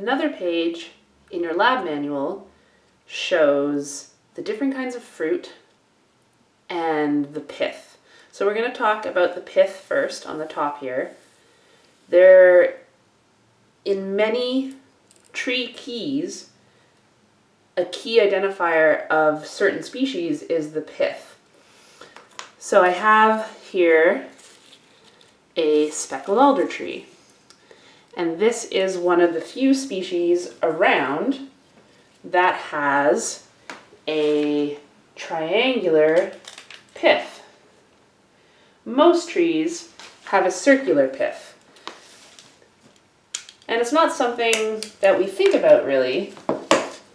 Another page in your lab manual shows the different kinds of fruit and the pith. So we're going to talk about the pith first on the top here. In many tree keys, a key identifier of certain species is the pith. So I have here a speckled alder tree. And this is one of the few species around that has a triangular pith. Most trees have a circular pith. And it's not something that we think about really,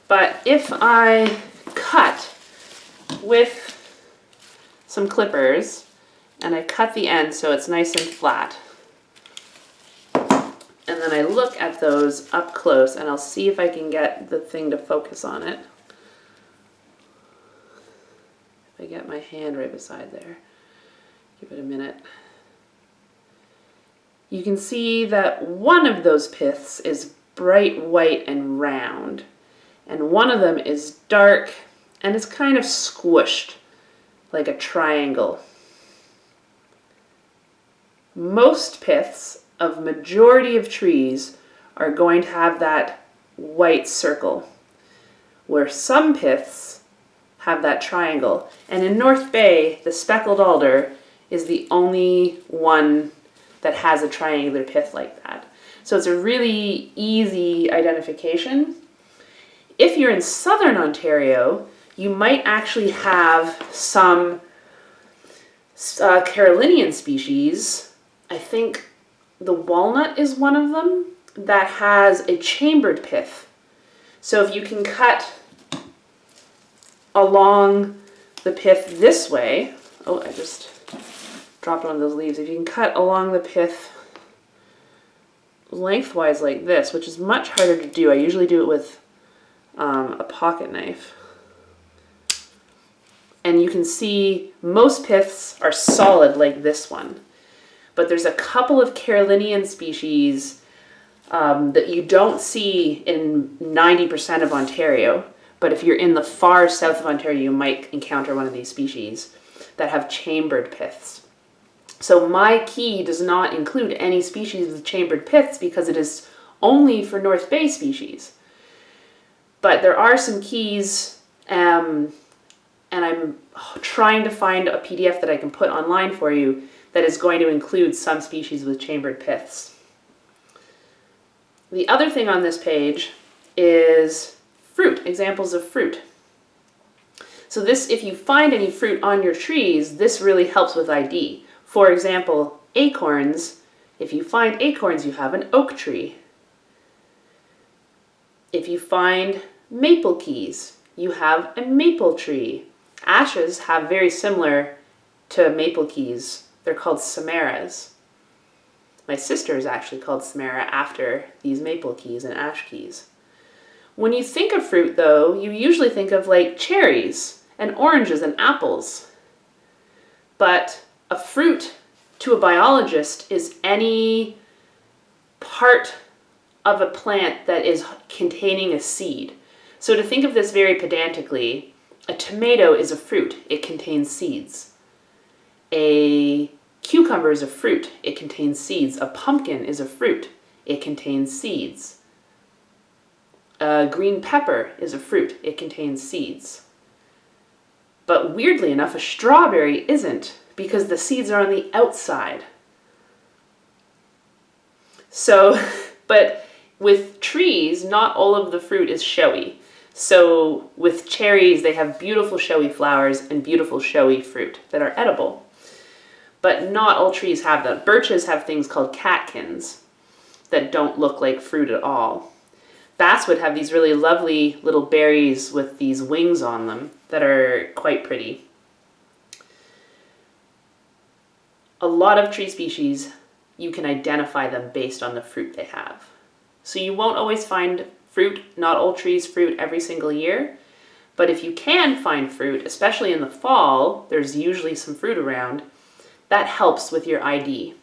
but if I cut with some clippers and I cut the end so it's nice and flat, and then I look at those up close, and I'll see if I can get the thing to focus on it. If I get my hand right beside there, give it a minute. You can see that one of those piths is bright white and round, and one of them is dark and is kind of squished like a triangle. Most piths of majority of trees are going to have that white circle, where some piths have that triangle. And in North Bay, the speckled alder is the only one that has a triangular pith like that. So it's a really easy identification. If you're in southern Ontario, you might actually have some Carolinian species. I think the walnut is one of them that has a chambered pith. So if you can cut along the pith this way, oh, I just dropped one of those leaves. If you can cut along the pith lengthwise like this, which is much harder to do, I usually do it with a pocket knife. And you can see most piths are solid like this one. But there's a couple of Carolinian species that you don't see in 90% of Ontario. But if you're in the far south of Ontario, you might encounter one of these species that have chambered piths. So my key does not include any species with chambered piths because it is only for North Bay species. But there are some keys, and I'm trying to find a PDF that I can put online for you that is going to include some species with chambered piths. The other thing on this page is fruit, examples of fruit. So this, if you find any fruit on your trees, this really helps with ID. For example, acorns. If you find acorns, you have an oak tree. If you find maple keys, you have a maple tree. Ashes have very similar to maple keys. They're called samaras. My sister is actually called Samara after these maple keys and ash keys. When you think of fruit, though, you usually think of like cherries and oranges and apples. But a fruit to a biologist is any part of a plant that is containing a seed. So to think of this very pedantically, a tomato is a fruit. It contains seeds. A cucumber is a fruit. It contains seeds. A pumpkin is a fruit. It contains seeds. A green pepper is a fruit. It contains seeds. But weirdly enough, a strawberry isn't, because the seeds are on the outside. So, but with trees, not all of the fruit is showy. So with cherries, they have beautiful showy flowers and beautiful showy fruit that are edible. But not all trees have that. Birches have things called catkins that don't look like fruit at all. Basswood have these really lovely little berries with these wings on them that are quite pretty. A lot of tree species, you can identify them based on the fruit they have. So you won't always find fruit, not all trees fruit every single year, but if you can find fruit, especially in the fall, there's usually some fruit around, that helps with your ID.